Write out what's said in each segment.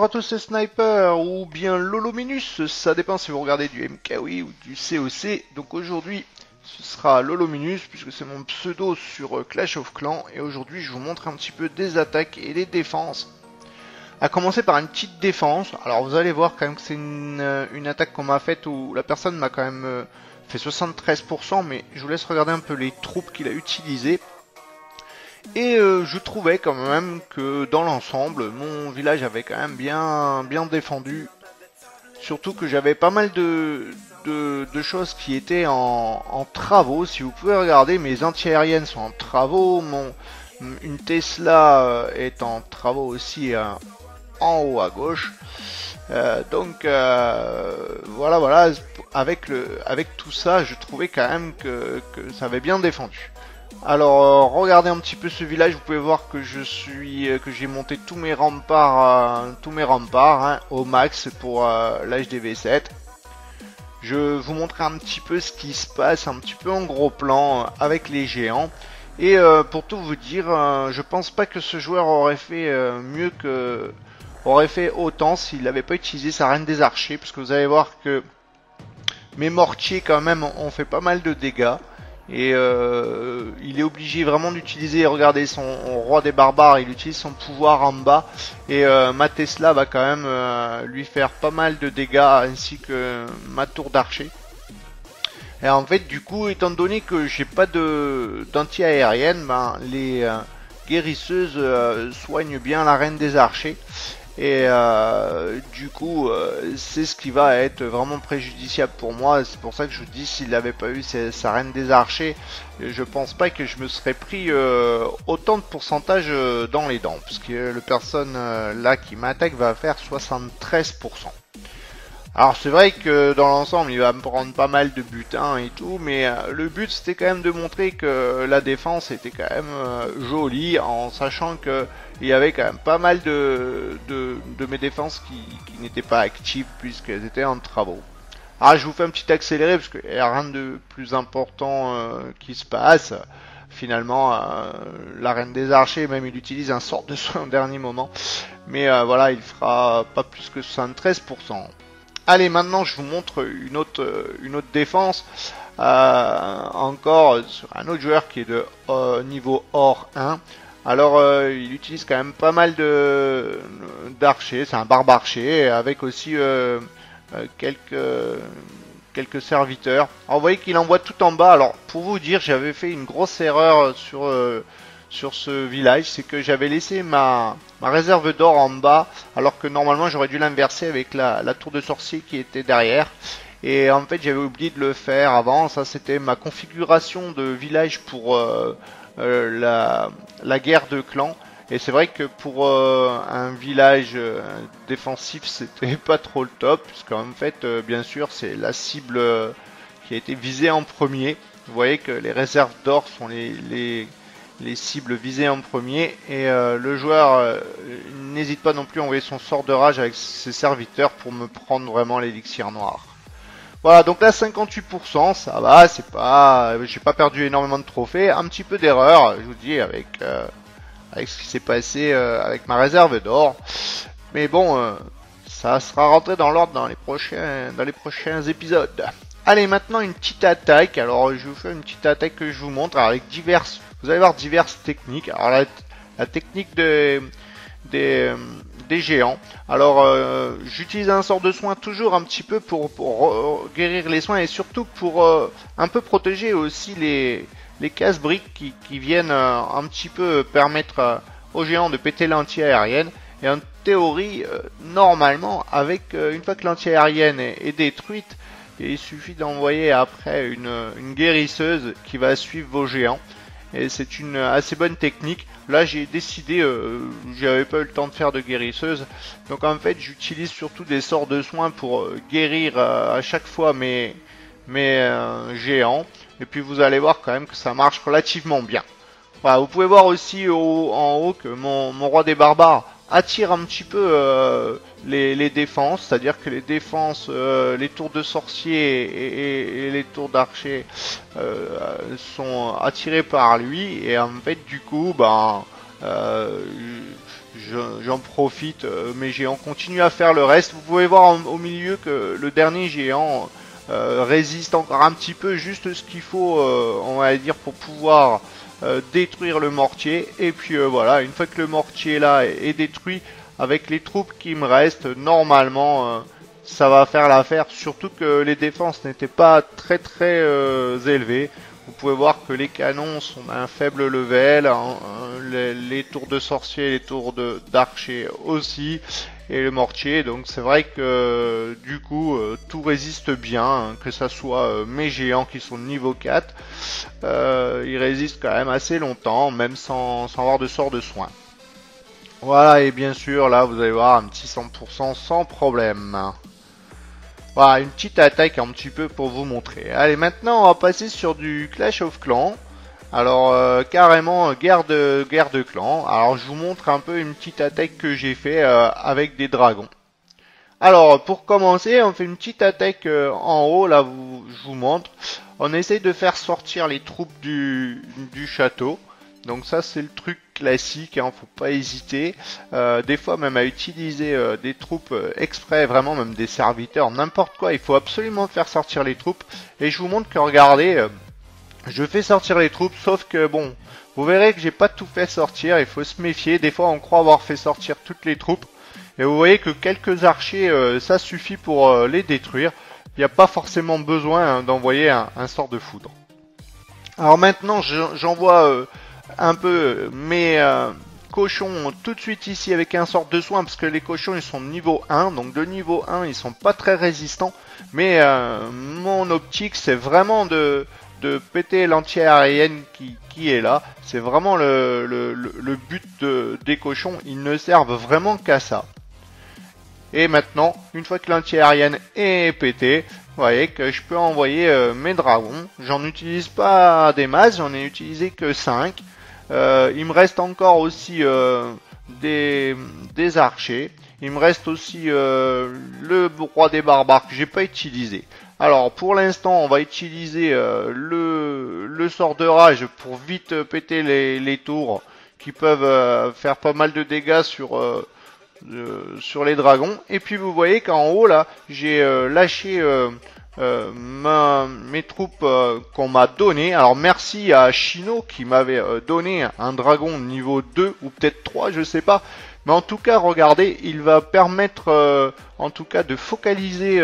bonjour à tous c'est Sniper ou bien Lolominus, ça dépend si vous regardez du MKW ou du COC. Donc aujourd'hui ce sera Lolominus puisque c'est mon pseudo sur Clash of Clans et aujourd'hui je vous montre un petit peu des attaques et des défenses. A commencer par une petite défense, alors vous allez voir quand même que c'est une attaque qu'on m'a faite où la personne m'a quand même fait 73%, mais je vous laisse regarder un peu les troupes qu'il a utilisées. Et je trouvais quand même que dans l'ensemble, mon village avait quand même bien défendu. Surtout que j'avais pas mal de choses qui étaient en travaux. Si vous pouvez regarder, mes antiaériennes sont en travaux. Une Tesla est en travaux aussi en haut à gauche. Voilà, avec tout ça, je trouvais quand même que ça avait bien défendu. Alors regardez un petit peu ce village, vous pouvez voir que que j'ai monté tous mes remparts, hein, au max pour l'HDV7. Je vous montrer un petit peu ce qui se passe, un petit peu en gros plan avec les géants. Et pour tout vous dire, je pense pas que ce joueur aurait fait aurait fait autant s'il n'avait pas utilisé sa reine des archers, parce que vous allez voir que mes mortiers quand même ont fait pas mal de dégâts. Et il est obligé vraiment d'utiliser, regardez son roi des barbares, il utilise son pouvoir en bas. Et ma Tesla va quand même lui faire pas mal de dégâts, ainsi que ma tour d'archer. Et en fait du coup, étant donné que j'ai pas d'anti-aérienne, ben, les guérisseuses soignent bien la reine des archers. Et du coup, c'est ce qui va être vraiment préjudiciable pour moi. C'est pour ça que je vous dis, s'il n'avait pas eu sa reine des archers, je pense pas que je me serais pris autant de pourcentage dans les dents. Parce que le personne là qui m'attaque va faire 73%. Alors c'est vrai que dans l'ensemble il va me prendre pas mal de butin et tout, mais le but c'était quand même de montrer que la défense était quand même jolie, en sachant que il y avait quand même pas mal de mes défenses qui n'étaient pas actives puisqu'elles étaient en travaux. Alors je vous fais un petit accéléré parce qu'il n'y a rien de plus important qui se passe. Finalement, la reine des archers, même il utilise un sort de soin au dernier moment, mais voilà, il fera pas plus que 73%. Allez, maintenant je vous montre une autre défense, encore sur un autre joueur qui est de niveau or 1. Alors il utilise quand même pas mal d'archers, c'est un barbe-archer, avec aussi quelques serviteurs. Alors vous voyez qu'il envoie tout en bas. Alors pour vous dire, j'avais fait une grosse erreur sur ce village, c'est que j'avais laissé ma réserve d'or en bas, alors que normalement j'aurais dû l'inverser avec la tour de sorcier qui était derrière. Et en fait j'avais oublié de le faire avant. Ça c'était ma configuration de village pour la guerre de clans. Et c'est vrai que pour un village défensif, c'était pas trop le top, puisqu'en fait, bien sûr, c'est la cible qui a été visée en premier. Vous voyez que les réserves d'or sont les cibles visées en premier, et le joueur n'hésite pas non plus à envoyer son sort de rage avec ses serviteurs pour me prendre vraiment l'élixir noir. Voilà, donc là 58%, ça va, c'est pas, j'ai pas perdu énormément de trophées, un petit peu d'erreur, je vous dis, avec ce qui s'est passé avec ma réserve d'or. Mais bon, ça sera rentré dans l'ordre dans les prochains épisodes. Allez, maintenant une petite attaque. Alors je vous fais une petite attaque que je vous montre avec vous allez voir diverses techniques. Alors la technique des géants. Alors j'utilise un sort de soin toujours un petit peu pour guérir les soins, et surtout pour un peu protéger aussi les casse-briques qui viennent un petit peu permettre aux géants de péter l'anti-aérienne. Et en théorie, normalement, une fois que l'anti-aérienne est détruite, il suffit d'envoyer après une guérisseuse qui va suivre vos géants. Et c'est une assez bonne technique. Là j'ai décidé, j'avais pas eu le temps de faire de guérisseuse, donc en fait j'utilise surtout des sorts de soins pour guérir à chaque fois mes géants. Et puis vous allez voir quand même que ça marche relativement bien. Voilà, vous pouvez voir aussi en haut que mon roi des barbares attire un petit peu les défenses, c'est-à-dire que les défenses, les tours de sorcier et les tours d'archer sont attirées par lui, et en fait du coup ben j'en profite, mes géants continuent à faire le reste. Vous pouvez voir au milieu que le dernier géant résiste encore un petit peu, juste ce qu'il faut, on va dire, pour pouvoir détruire le mortier. Et puis voilà, une fois que le mortier là est détruit, avec les troupes qui me restent, normalement ça va faire l'affaire, surtout que les défenses n'étaient pas très élevées. Vous pouvez voir que les canons sont d'un faible level, hein, les tours de sorcier, les tours d'archer aussi, et le mortier. Donc c'est vrai que du coup tout résiste bien, hein, que ça soit mes géants qui sont de niveau 4, ils résistent quand même assez longtemps, même sans avoir de sort de soin. Voilà, et bien sûr là vous allez voir un petit 100% sans problème. Voilà, une petite attaque un petit peu pour vous montrer. Allez, maintenant on va passer sur du Clash of Clans. Alors carrément guerre de clans. Alors je vous montre un peu une petite attaque que j'ai fait avec des dragons. Alors pour commencer, on fait une petite attaque en haut, là je vous montre. On essaye de faire sortir les troupes du château. Donc ça c'est le truc classique, hein, faut pas hésiter. Des fois même à utiliser des troupes exprès, vraiment même des serviteurs, n'importe quoi. Il faut absolument faire sortir les troupes. Et je vous montre que regardez, je fais sortir les troupes, sauf que bon, vous verrez que j'ai pas tout fait sortir. Il faut se méfier. Des fois on croit avoir fait sortir toutes les troupes. Et vous voyez que quelques archers, ça suffit pour les détruire. Il n'y a pas forcément besoin hein, d'envoyer un sort de foudre. Alors maintenant j'envoie un peu mes cochons tout de suite ici avec un sort de soin, parce que les cochons ils sont de niveau 1, donc de niveau 1 ils sont pas très résistants, mais mon optique c'est vraiment de péter l'anti-aérienne qui est là. C'est vraiment le but des cochons, ils ne servent vraiment qu'à ça. Et maintenant, une fois que l'anti-aérienne est pétée, vous voyez que je peux envoyer mes dragons. J'en utilise pas des masses, j'en ai utilisé que 5. Il me reste encore aussi des archers. Il me reste aussi le roi des barbares que j'ai pas utilisé. Alors pour l'instant on va utiliser le sort de rage pour vite péter les tours qui peuvent faire pas mal de dégâts sur les dragons. Et puis vous voyez qu'en haut là j'ai lâché mes troupes qu'on m'a donné. Alors merci à Chino qui m'avait donné un dragon niveau 2 ou peut-être 3, je sais pas. Mais en tout cas, regardez, il va permettre en tout cas de focaliser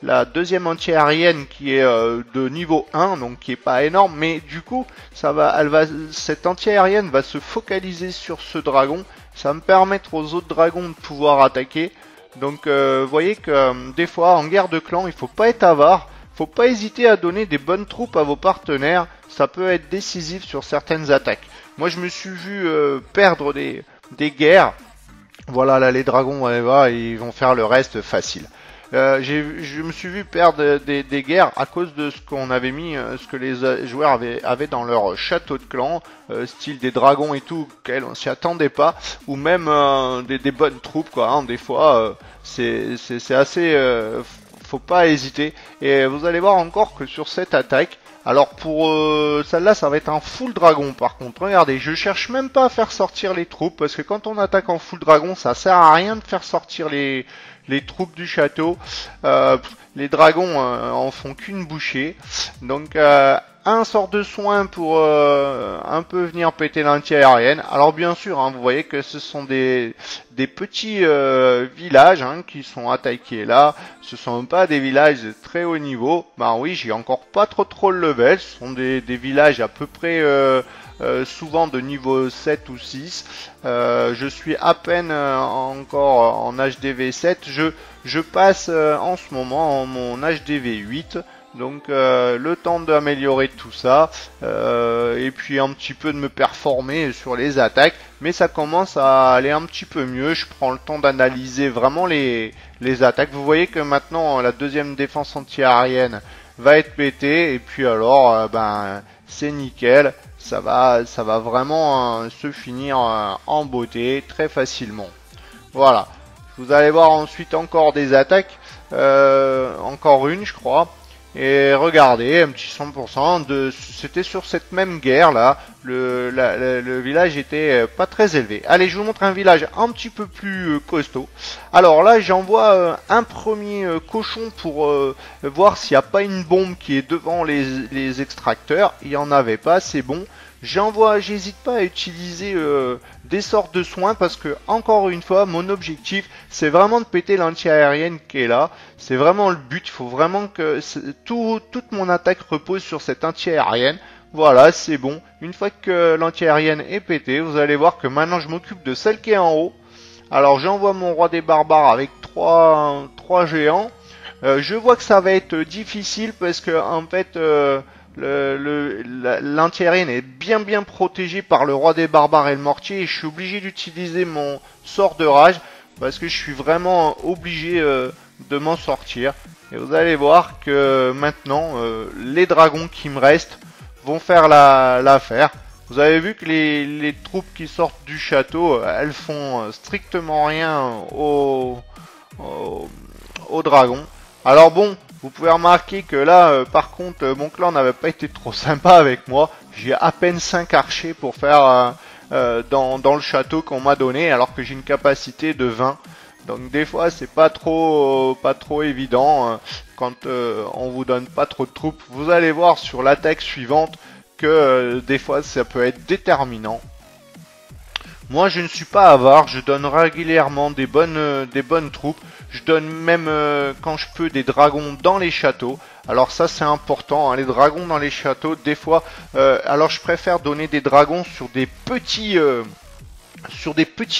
la deuxième anti-aérienne qui est de niveau 1, donc qui est pas énorme, mais du coup, cette anti-aérienne va se focaliser sur ce dragon. Ça va me permettre aux autres dragons de pouvoir attaquer. Donc vous voyez que des fois en guerre de clan il faut pas être avare, faut pas hésiter à donner des bonnes troupes à vos partenaires, ça peut être décisif sur certaines attaques. Moi je me suis vu perdre des guerres, voilà là les dragons là, ils vont faire le reste facile. Je me suis vu perdre des guerres à cause de ce qu'on avait mis, ce que les joueurs avaient dans leur château de clan, style des dragons et tout, auxquels on s'y attendait pas, ou même des bonnes troupes quoi. Hein, des fois, c'est assez, faut pas hésiter. Et vous allez voir encore que sur cette attaque, alors pour celle-là, ça va être un full dragon par contre. Regardez, je cherche même pas à faire sortir les troupes, parce que quand on attaque en full dragon, ça sert à rien de faire sortir les troupes du château. Les dragons en font qu'une bouchée. Donc un sort de soin pour un peu venir péter l'anti-aérienne. Alors bien sûr, hein, vous voyez que ce sont des petits villages hein, qui sont attaqués là. Ce sont pas des villages de très haut niveau. Ben oui, j'ai encore pas trop le level. Ce sont des villages à peu près souvent de niveau 7 ou 6. Je suis à peine encore en HDV 7. Je passe en ce moment en mon HDV 8. Donc le temps d'améliorer tout ça et puis un petit peu de me performer sur les attaques, mais ça commence à aller un petit peu mieux. Je prends le temps d'analyser vraiment les attaques. Vous voyez que maintenant la deuxième défense anti-aérienne va être pétée et puis alors ben c'est nickel, ça va vraiment se finir en beauté très facilement. Voilà, vous allez voir ensuite encore des attaques, encore une je crois. Et regardez, un petit 100%, c'était sur cette même guerre là, le village était pas très élevé. Allez, je vous montre un village un petit peu plus costaud. Alors là, j'envoie un premier cochon pour voir s'il n'y a pas une bombe qui est devant les extracteurs. Il n'y en avait pas, c'est bon. J'hésite pas à utiliser des sortes de soins parce que, encore une fois, mon objectif, c'est vraiment de péter l'anti-aérienne qui est là. C'est vraiment le but, il faut vraiment que toute mon attaque repose sur cette anti-aérienne. Voilà, c'est bon. Une fois que l'anti-aérienne est pétée, vous allez voir que maintenant je m'occupe de celle qui est en haut. Alors j'envoie mon roi des barbares avec trois géants. Je vois que ça va être difficile parce que, en fait... l'anti-aérienne est bien protégée par le roi des barbares et le mortier et je suis obligé d'utiliser mon sort de rage parce que je suis vraiment obligé de m'en sortir. Et vous allez voir que maintenant les dragons qui me restent vont faire l'affaire. Vous avez vu que les troupes qui sortent du château, elles font strictement rien aux dragons. Alors bon, vous pouvez remarquer que là, par contre, mon clan n'avait pas été trop sympa avec moi. J'ai à peine 5 archers pour faire dans le château qu'on m'a donné, alors que j'ai une capacité de 20. Donc des fois, c'est pas trop évident quand on vous donne pas trop de troupes. Vous allez voir sur l'attaque suivante que des fois, ça peut être déterminant. Moi, je ne suis pas avare, je donne régulièrement des bonnes troupes. Je donne même, quand je peux, des dragons dans les châteaux. Alors ça, c'est important, hein, les dragons dans les châteaux, des fois... alors, je préfère donner des dragons sur des petits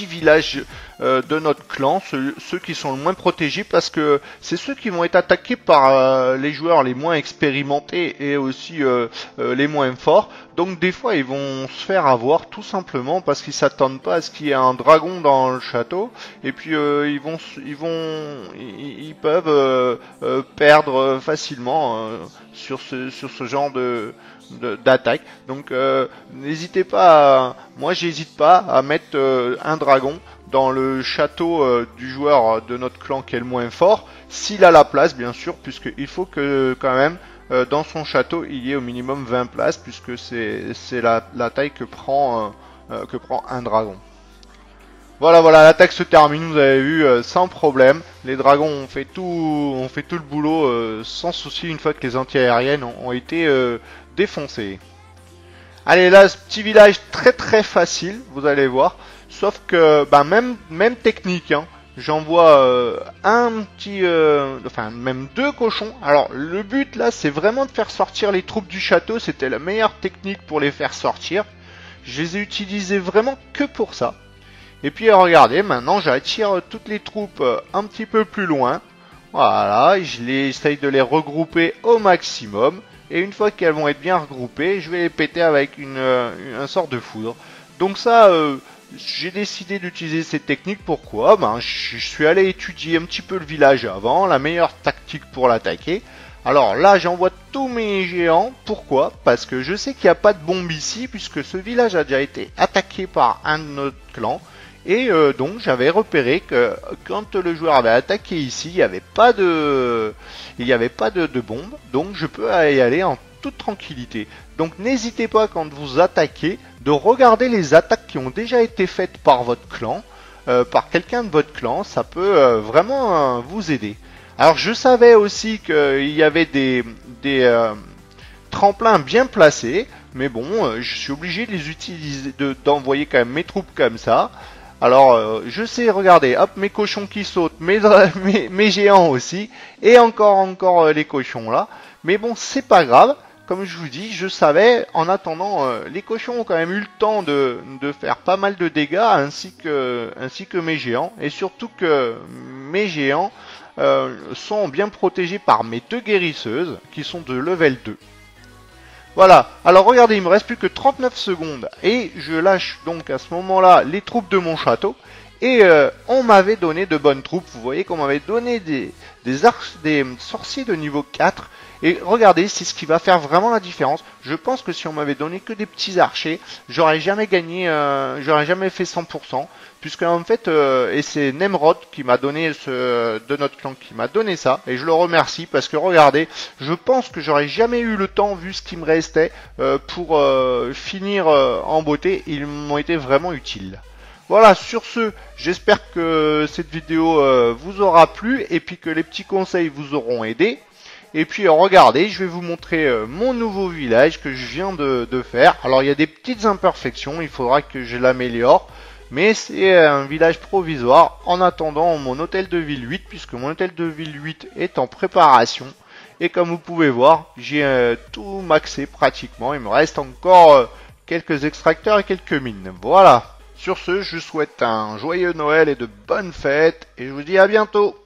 villages de notre clan, ceux qui sont le moins protégés, parce que c'est ceux qui vont être attaqués par les joueurs les moins expérimentés et aussi les moins forts. Donc des fois ils vont se faire avoir tout simplement parce qu'ils s'attendent pas à ce qu'il y ait un dragon dans le château, et puis ils peuvent perdre facilement sur ce genre d'attaque. Donc n'hésitez pas moi j'hésite pas à mettre un dragon dans le château du joueur de notre clan qui est le moins fort, s'il a la place bien sûr, puisqu'il faut que quand même dans son château il y ait au minimum 20 places, puisque c'est la taille que prend un dragon. Voilà, l'attaque se termine, vous avez vu, sans problème. Les dragons ont fait tout le boulot sans souci une fois que les anti-aériennes ont été défoncées. Allez, là, ce petit village très facile, vous allez voir. Sauf que, même technique, hein. J'envoie même 2 cochons. Alors, le but là, c'est vraiment de faire sortir les troupes du château. C'était la meilleure technique pour les faire sortir. Je les ai utilisés vraiment que pour ça. Et puis regardez, maintenant j'attire toutes les troupes un petit peu plus loin. Voilà, j'essaye de les regrouper au maximum. Et une fois qu'elles vont être bien regroupées, je vais les péter avec un sort de foudre. Donc ça, j'ai décidé d'utiliser cette technique. Pourquoi? Je suis allé étudier un petit peu le village avant, la meilleure tactique pour l'attaquer. Alors là, j'envoie tous mes géants. Pourquoi? Parce que je sais qu'il n'y a pas de bombe ici, puisque ce village a déjà été attaqué par un de notre clan. Et donc j'avais repéré que quand le joueur avait attaqué ici, il n'y avait pas de bombe, donc je peux y aller en toute tranquillité. Donc n'hésitez pas quand vous attaquez de regarder les attaques qui ont déjà été faites par votre clan, par quelqu'un de votre clan, ça peut vraiment vous aider. Alors je savais aussi qu'il y avait des tremplins bien placés, mais bon, je suis obligé de les utiliser, d'envoyer quand même mes troupes comme ça. Alors, je sais, regardez, hop, mes cochons qui sautent, mes géants aussi, et encore les cochons là. Mais bon, c'est pas grave, comme je vous dis, je savais, en attendant, les cochons ont quand même eu le temps de faire pas mal de dégâts, ainsi que mes géants, et surtout que mes géants sont bien protégés par mes 2 guérisseuses, qui sont de level 2. Voilà, alors regardez, il me reste plus que 39 secondes et je lâche donc à ce moment-là les troupes de mon château. Et on m'avait donné de bonnes troupes, vous voyez qu'on m'avait donné des sorciers de niveau 4. Et regardez, c'est ce qui va faire vraiment la différence. Je pense que si on m'avait donné que des petits archers, j'aurais jamais gagné, j'aurais jamais fait 100%. Puisque en fait, et c'est Nemrod qui m'a donné de notre clan qui m'a donné ça, et je le remercie parce que regardez, je pense que j'aurais jamais eu le temps vu ce qui me restait pour finir en beauté. Ils m'ont été vraiment utiles. Voilà, sur ce, j'espère que cette vidéo vous aura plu et puis que les petits conseils vous auront aidé. Et puis regardez, je vais vous montrer mon nouveau village que je viens de faire. Alors il y a des petites imperfections, il faudra que je l'améliore. Mais c'est un village provisoire en attendant mon hôtel de ville 8, puisque mon hôtel de ville 8 est en préparation. Et comme vous pouvez voir, j'ai tout maxé pratiquement. Il me reste encore quelques extracteurs et quelques mines. Voilà. Sur ce, je vous souhaite un joyeux Noël et de bonnes fêtes. Et je vous dis à bientôt.